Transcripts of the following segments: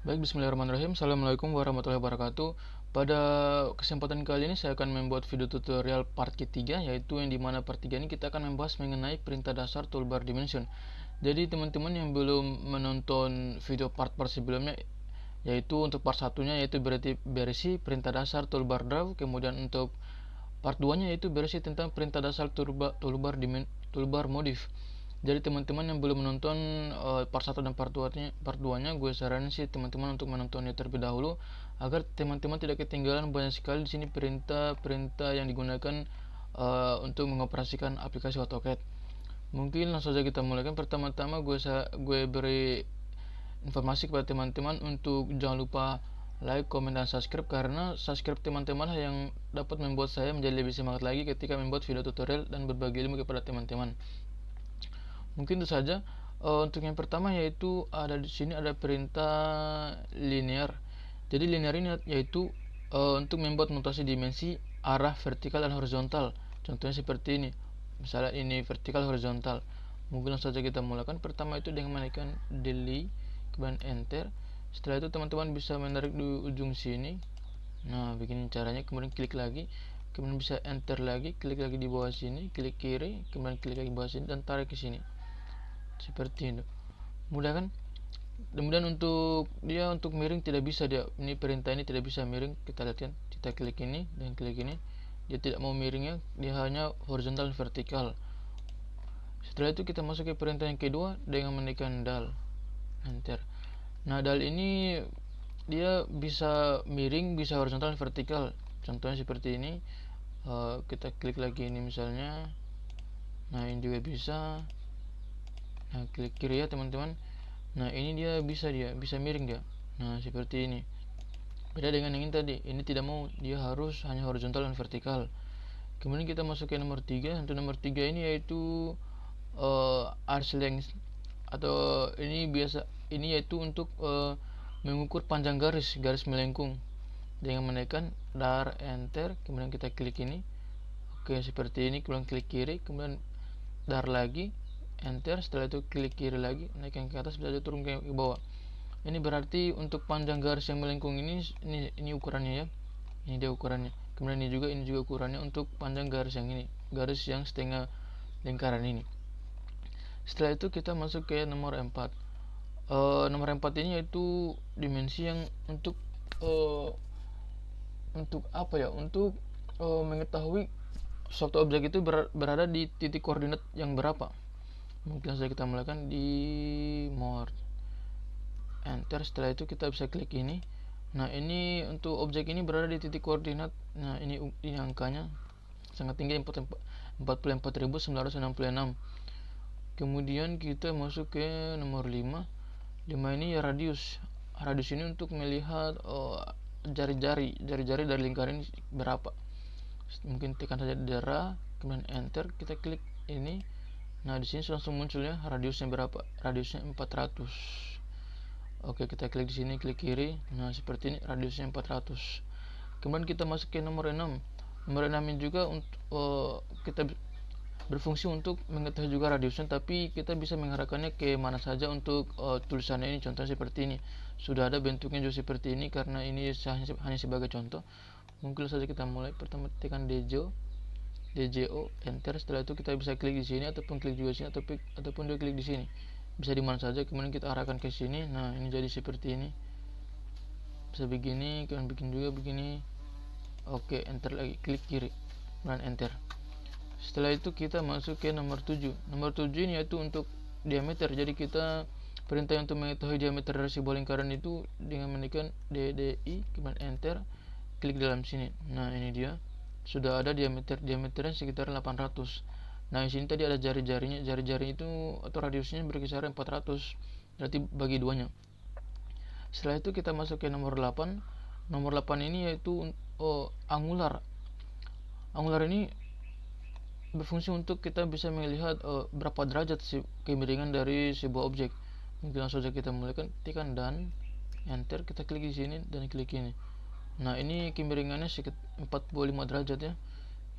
Baik, bismillahirrahmanirrahim. Assalamualaikum warahmatullahi wabarakatuh. Pada kesempatan kali ini saya akan membuat video tutorial part ketiga, yaitu yang dimana part 3 ini kita akan membahas mengenai perintah dasar toolbar dimension. Jadi teman-teman yang belum menonton video part-part sebelumnya, yaitu untuk part satunya yaitu berisi perintah dasar toolbar draw, kemudian untuk part 2 nya yaitu berisi tentang perintah dasar toolbar modif. Jadi teman-teman yang belum menonton part 1 dan part 2 nya gue saranin sih teman-teman untuk menontonnya terlebih dahulu agar teman-teman tidak ketinggalan banyak sekali di sini perintah-perintah yang digunakan untuk mengoperasikan aplikasi AutoCAD. Mungkin langsung saja kita mulai. Kan pertama-tama gue beri informasi kepada teman-teman untuk jangan lupa like, komen, dan subscribe, karena subscribe teman-teman yang dapat membuat saya menjadi lebih semangat lagi ketika membuat video tutorial dan berbagi ilmu kepada teman-teman. Mungkin itu saja. Untuk yang pertama yaitu ada di sini ada perintah linear. Jadi linear ini yaitu untuk membuat mutasi dimensi arah vertikal dan horizontal. Contohnya seperti ini. Misalnya ini vertikal horizontal. Mungkin langsung saja kita mulakan. Pertama itu dengan menekan delete kemudian enter. Setelah itu teman-teman bisa menarik di ujung sini. Nah, begini caranya. Kemudian klik lagi. Kemudian bisa enter lagi, klik lagi di bawah sini, klik kiri, kemudian klik lagi di bawah sini dan tarik ke sini. Seperti itu. Mudah kan? Kemudian untuk miring tidak bisa dia. Ini perintah ini tidak bisa miring. Kita lihat kan. Kita klik ini dan klik ini. Dia tidak mau miringnya, dia hanya horizontal dan vertikal. Setelah itu kita masuk ke perintah yang kedua dengan menekan dal. Enter. Nah, dal ini dia bisa miring, bisa horizontal dan vertikal. Contohnya seperti ini. Kita klik lagi ini misalnya. Nah, ini juga bisa. Nah, klik kiri ya teman-teman. Nah, ini dia bisa miring dia. Nah, seperti ini. Beda dengan yang ini tadi. Ini tidak mau, dia harus hanya horizontal dan vertikal. Kemudian kita masuk ke nomor 3. Untuk nomor 3 ini yaitu arc length, atau ini yaitu untuk mengukur panjang garis melengkung. Dengan menekan dar enter, kemudian kita klik ini. Oke, seperti ini. Kemudian klik kiri, kemudian dar lagi, enter. Setelah itu klik kiri lagi, naikkan ke atas, bisa turun ke bawah. Ini berarti untuk panjang garis yang melengkung ini ukurannya ya. Ini dia ukurannya. Kemudian ini juga ukurannya untuk panjang garis yang ini, garis yang setengah lingkaran ini. Setelah itu kita masuk ke nomor 4. Nomor 4 ini yaitu dimensi yang untuk apa ya? Untuk mengetahui suatu objek itu berada di titik koordinat yang berapa. Mungkin saja kita mulakan di more, enter. Setelah itu kita bisa klik ini. Nah, ini untuk objek ini berada di titik koordinat. Nah, ini angkanya sangat tinggi, 44.966. Kemudian kita masuk ke nomor 5. 5 ini ya radius. Radius ini untuk melihat jari-jari dari lingkaran ini berapa. Mungkin tekan saja dera, kemudian enter, kita klik ini. Nah, di sini langsung muncul ya radiusnya berapa. Radiusnya 400. Oke, kita klik di sini, klik kiri. Nah, seperti ini radiusnya 400. Kemudian kita masuk ke nomor 6. Nomor 6 ini juga untuk kita berfungsi untuk mengetahui juga radiusnya, tapi kita bisa mengarahkannya ke mana saja untuk tulisannya ini. Contohnya seperti ini. Sudah ada bentuknya juga seperti ini, karena ini hanya sebagai contoh. Mungkin saja kita mulai. Pertama tekan DJO, enter. Setelah itu kita bisa klik di sini ataupun klik juga di sini ataupun dia klik di sini. Bisa di mana saja. Kemudian kita arahkan ke sini. Nah, ini jadi seperti ini. Bisa begini, kemudian bikin juga begini. Oke, enter lagi, klik kiri dan enter. Setelah itu kita masuk ke nomor 7. Nomor 7 ini yaitu untuk diameter. Jadi kita perintah untuk mengetahui diameter dari sebuah lingkaran itu dengan menekan DDI kemudian enter, klik dalam sini. Nah, ini dia. Sudah ada diameternya sekitar 800. Nah, di sini tadi ada jari-jarinya. Jari-jari itu atau radiusnya berkisar 400. Berarti bagi duanya. Setelah itu kita masuk ke nomor 8. Nomor 8 ini yaitu angular. Angular ini berfungsi untuk kita bisa melihat berapa derajat kemiringan dari sebuah objek. Mungkin langsung saja kita mulaikan, tekan dan enter, kita klik di sini dan klik ini. Nah, ini kemiringannya sekitar 45 derajat ya.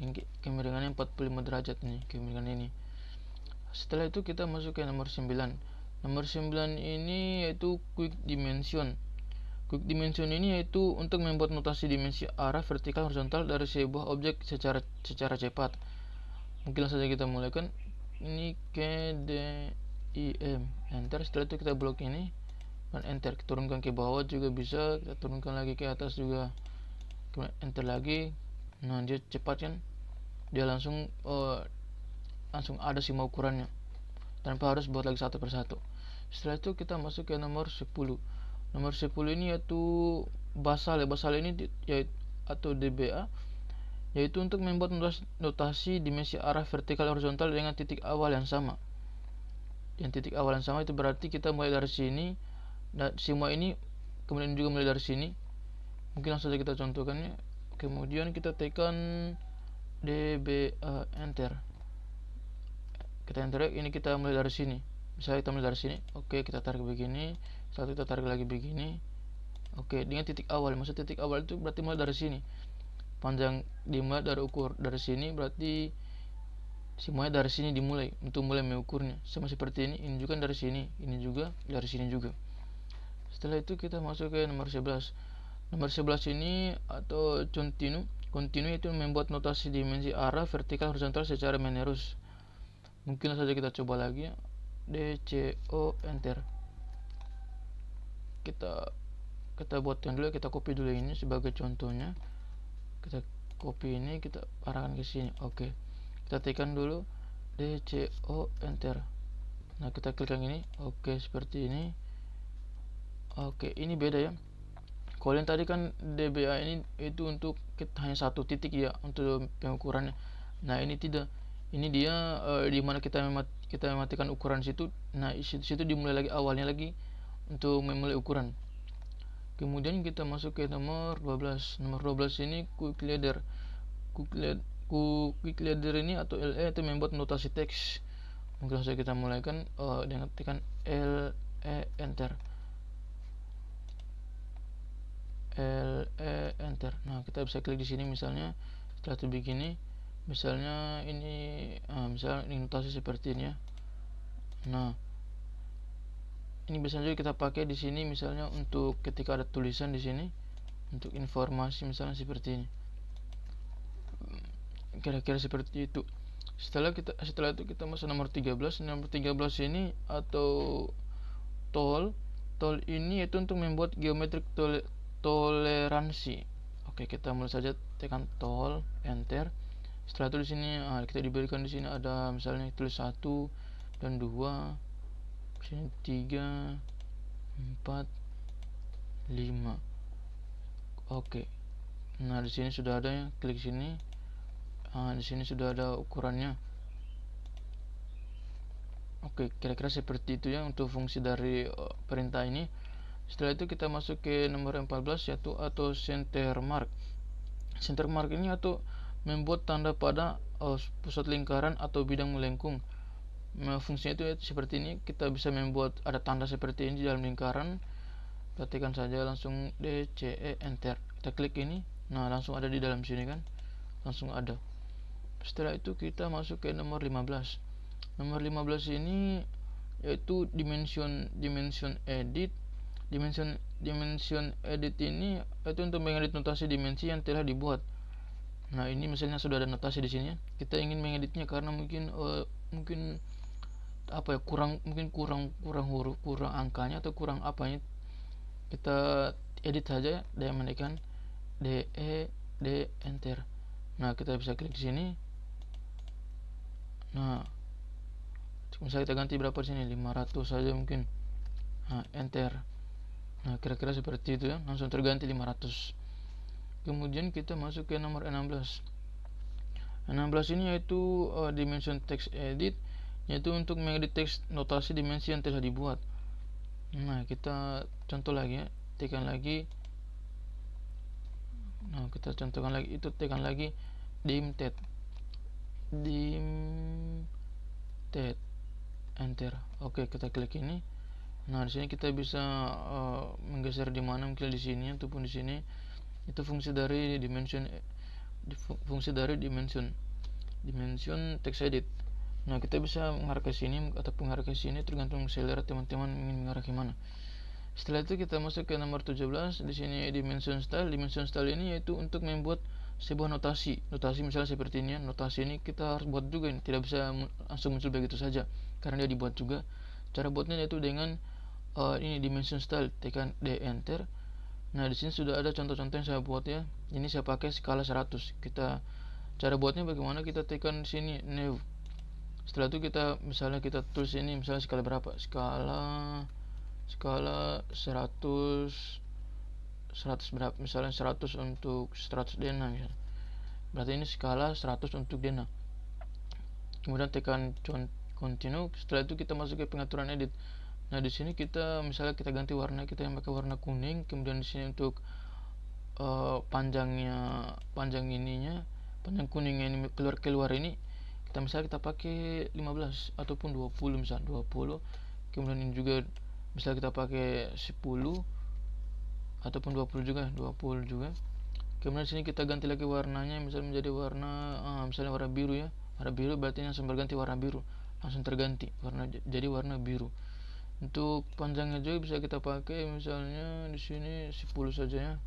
Ini kemiringannya 45 derajat nih, kemiringan ini. Setelah itu kita masuk ke nomor 9. Nomor 9 ini yaitu quick dimension. Quick dimension ini yaitu untuk membuat notasi dimensi arah vertikal horizontal dari sebuah objek secara cepat. Mungkin saja kita mulai kan. Ini KDIM, enter. Setelah itu kita blok ini dan enter. Kita turunkan ke bawah juga bisa, kita turunkan lagi ke atas juga, kemudian enter lagi. Nah, dia cepat kan, dia langsung ada semua ukurannya tanpa harus buat lagi satu persatu. Setelah itu kita masuk ke nomor 10. Nomor 10 ini yaitu basal ini yaitu atau DBA, yaitu untuk membuat notasi dimensi arah vertikal horizontal dengan titik awal yang sama. Yang titik awal yang sama itu berarti kita mulai dari sini dan semua ini kemudian juga mulai dari sini. Mungkin langsung saja kita contohkannya. Kemudian kita tekan DBA, enter. Kita enter, ini kita mulai dari sini. Misalnya kita mulai dari sini, oke, kita tarik begini, setelah kita tarik lagi begini, oke, dengan titik awal. Maksud titik awal itu berarti mulai dari sini. Panjang dimulai dari dari sini, berarti semuanya dari sini dimulai untuk mulai mengukurnya. Sama seperti ini juga dari sini, ini juga dari sini juga. Setelah itu kita masuk ke nomor 11. Nomor 11 ini atau continue itu membuat notasi dimensi arah vertikal horizontal secara menerus. Mungkin saja kita coba lagi, DCO, enter. Kita buatkan dulu, kita copy dulu ini sebagai contohnya. Kita copy ini, kita arahkan ke sini. Oke. Kita tekan dulu DCO, enter. Nah, kita klik yang ini. Oke, seperti ini. Oke, ini beda ya. Kalau yang tadi kan DBA ini itu untuk hanya satu titik ya untuk pengukurannya. Nah, ini tidak. Ini dia di mana kita mematikan ukuran situ. Nah, situ dimulai lagi awalnya lagi untuk memulai ukuran. Kemudian kita masuk ke nomor 12. Nomor 12 ini quick leader. Quick leader ini atau LE itu membuat notasi teks. Mungkin saja kita mulai kan dengan tekan LE, enter. LE, enter. Nah, kita bisa klik di sini misalnya. Setelah itu begini, misalnya ini misalnya ini notasi seperti ini ya. Nah, ini biasanya juga kita pakai di sini misalnya untuk ketika ada tulisan di sini untuk informasi misalnya seperti ini. Kira-kira seperti itu. Setelah itu kita masuk nomor 13. Nomor 13 ini atau tol ini itu untuk membuat geometrik toleransi. Oke, kita mulai saja tekan tol, enter. Setelah itu di sini kita diberikan di sini ada misalnya tulis 1 dan 2, sini 3, 4, 5. Oke. Nah, di sini sudah ada ya, klik sini. Di sini sudah ada ukurannya. Oke, kira-kira seperti itu ya untuk fungsi dari perintah ini. Setelah itu kita masuk ke nomor 14 yaitu atau center mark. Center mark ini atau membuat tanda pada pusat lingkaran atau bidang melengkung. Nah, fungsinya itu seperti ini. Kita bisa membuat ada tanda seperti ini di dalam lingkaran. Perhatikan saja langsung DCE, enter. Kita klik ini. Nah, langsung ada di dalam sini kan. Langsung ada. Setelah itu kita masuk ke nomor 15. Nomor 15 ini yaitu dimension edit. Dimension edit ini itu untuk mengedit notasi dimensi yang telah dibuat. Nah, ini misalnya sudah ada notasi di sini ya. Kita ingin mengeditnya karena mungkin apa ya, kurang huruf, kurang angkanya atau kurang apanya. Kita edit saja dengan menekan D, enter. Nah, kita bisa klik di sini. Nah, misalnya kita ganti berapa di sini, 500 saja mungkin. Nah, enter. Nah, kira-kira seperti itu ya, langsung terganti 500. Kemudian kita masuk ke nomor 16. 16 ini yaitu dimension text edit, yaitu untuk mengedit teks notasi dimensi yang telah dibuat. Nah, kita contoh lagi ya, tekan lagi. Nah, kita contohkan lagi, itu tekan lagi dim ted, enter. Oke, kita klik ini. Nah, di sini kita bisa menggeser di mana, mungkin di sini ataupun di sini. Itu fungsi dari dimension text edit. Nah, kita bisa mengarah ke sini ataupun mengarah ke sini tergantung selera teman-teman ingin mengarah ke mana. Setelah itu kita masuk ke nomor 17. Di sini dimension style. Dimension style ini yaitu untuk membuat sebuah notasi. Notasi misalnya seperti ini ya. Notasi ini kita harus buat juga ini. Tidak bisa langsung muncul begitu saja karena dia dibuat juga. Cara buatnya yaitu dengan ini dimension style. Tekan D enter. Nah, di sini sudah ada contoh-contoh yang saya buat ya. Ini saya pakai skala 100. Kita cara buatnya bagaimana? Kita tekan di sini new. Setelah itu kita misalnya kita tulis ini misalnya skala berapa? Skala 100 berapa? Misalnya 100 untuk 100 dena misalnya. Berarti ini skala 100 untuk dena. Kemudian tekan continue. Setelah itu kita masuk ke pengaturan edit. Nah, di sini kita misalnya kita ganti warna, kita yang pakai warna kuning. Kemudian di sini untuk panjang kuningnya ini keluar ini kita misalnya kita pakai 15 ataupun 20 misalnya 20. Kemudian ini juga misalnya kita pakai 10 ataupun 20 juga. Kemudian di sini kita ganti lagi warnanya misalnya menjadi warna misalnya warna biru ya. Warna biru berarti langsung berganti warna biru, langsung terganti warna jadi warna biru. Untuk panjangnya juga bisa kita pakai misalnya di sini 10 saja ya.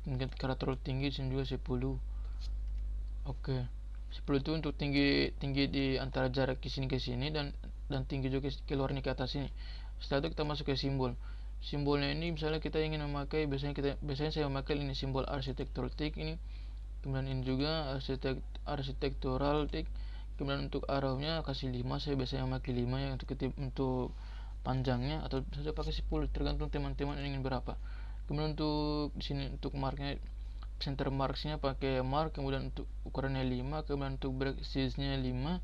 Mungkin karena terlalu tinggi, di sini juga 10. Oke. 10 itu untuk tinggi di antara jarak ke sini dan tinggi juga keluarnya ke atas ini. Setelah itu kita masuk ke simbol. Simbolnya ini misalnya kita ingin memakai biasanya saya memakai ini simbol architectural tick ini. Kemudian ini juga architectural tick. Kemudian untuk arrownya kasih 5, saya biasanya memakai 5 ya untuk panjangnya, atau saja pakai 10 tergantung teman-teman ingin berapa. Kemudian untuk di sini untuk marknya center marksnya pakai mark, kemudian untuk ukurannya 5, kemudian untuk break-size-nya 5.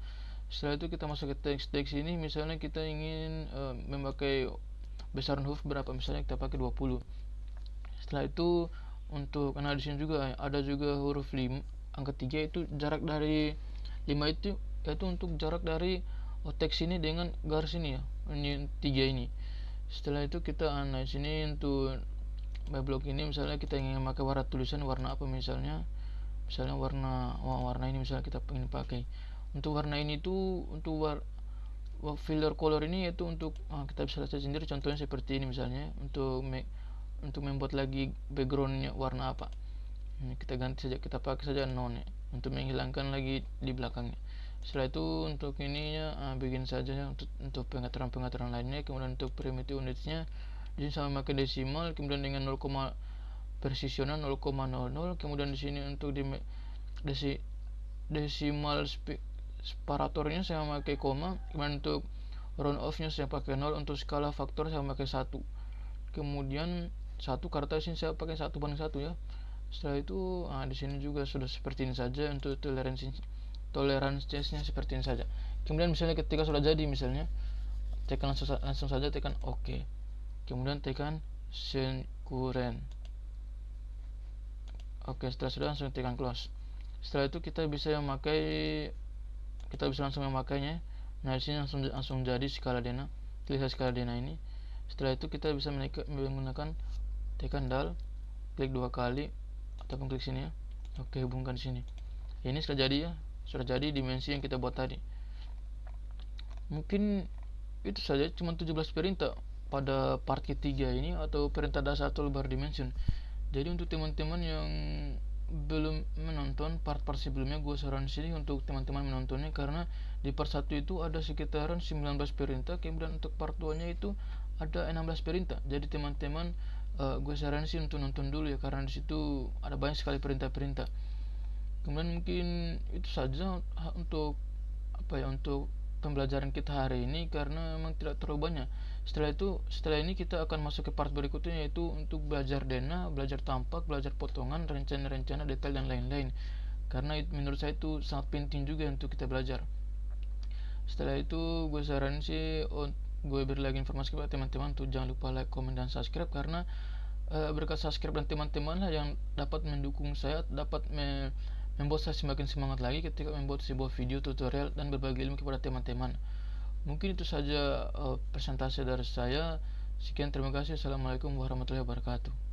Setelah itu kita masuk ke teks ini, misalnya kita ingin memakai besaran huruf berapa, misalnya kita pakai 20. Setelah itu untuk karena di sini juga ada juga huruf 5 angka 3 itu jarak dari 5 itu yaitu untuk jarak dari teks ini dengan garis ini ya, ini 3 ini. Setelah itu kita di sini untuk by block ini misalnya kita ingin pakai warna tulisan warna apa, misalnya warna ini misalnya kita ingin pakai. Untuk warna ini tuh untuk filler color ini yaitu untuk kita bisa lihat sendiri contohnya seperti ini misalnya untuk membuat lagi backgroundnya warna apa. Ini kita ganti saja, kita pakai saja none untuk menghilangkan lagi di belakangnya. Setelah itu untuk ininya bikin saja ya, untuk pengaturan lainnya. Kemudian untuk primitive unitsnya di sini sama pakai desimal, kemudian dengan 0, precisionnya 0,00. kemudian di sini untuk desimal separatornya saya pakai koma, kemudian untuk round off nya saya pakai 0, untuk skala faktor saya pakai 1, kemudian 1 karena sini saya pakai 1/1 ya. Setelah itu di sini juga sudah seperti ini saja. Untuk toleransinya seperti ini saja. Kemudian misalnya ketika sudah jadi, misalnya tekan langsung saja tekan OK, kemudian tekan send current. Oke, setelah sudah langsung tekan close. Setelah itu kita bisa langsung memakainya. Nah, di sini langsung jadi skala dena, tulisan skala dena ini. Setelah itu kita bisa menggunakan tekan dal, klik 2 kali ataupun klik sini ya. Oke, hubungkan di sini. Ini sudah jadi ya, sudah jadi dimensi yang kita buat tadi. Mungkin itu saja, cuma 17 perintah pada part ketiga ini atau perintah dasar toolbar dimension. Jadi untuk teman-teman yang belum menonton part-part sebelumnya, gue saran sini untuk teman-teman menontonnya, karena di part 1 itu ada sekitaran 19 perintah, kemudian untuk part 2 nya itu ada 16 perintah. Jadi teman-teman gue saran sih untuk nonton dulu ya, karena disitu ada banyak sekali perintah-perintah. Kemudian mungkin itu saja untuk untuk pembelajaran kita hari ini, karena memang tidak terlalu banyak. Setelah ini kita akan masuk ke part berikutnya, yaitu untuk belajar dena, belajar tampak, belajar potongan, rencana-rencana, detail dan lain-lain. Karena menurut saya itu sangat penting juga untuk kita belajar. Setelah itu gue saran sih gue beri lagi informasi kepada teman-teman untuk jangan lupa like, komen, dan subscribe, karena berkat subscribe dan teman-teman lah yang dapat mendukung saya, dapat membuat saya semakin semangat lagi ketika membuat sebuah video tutorial dan berbagi ilmu kepada teman-teman. Mungkin itu saja presentasi dari saya. Sekian, terima kasih. Assalamualaikum warahmatullahi wabarakatuh.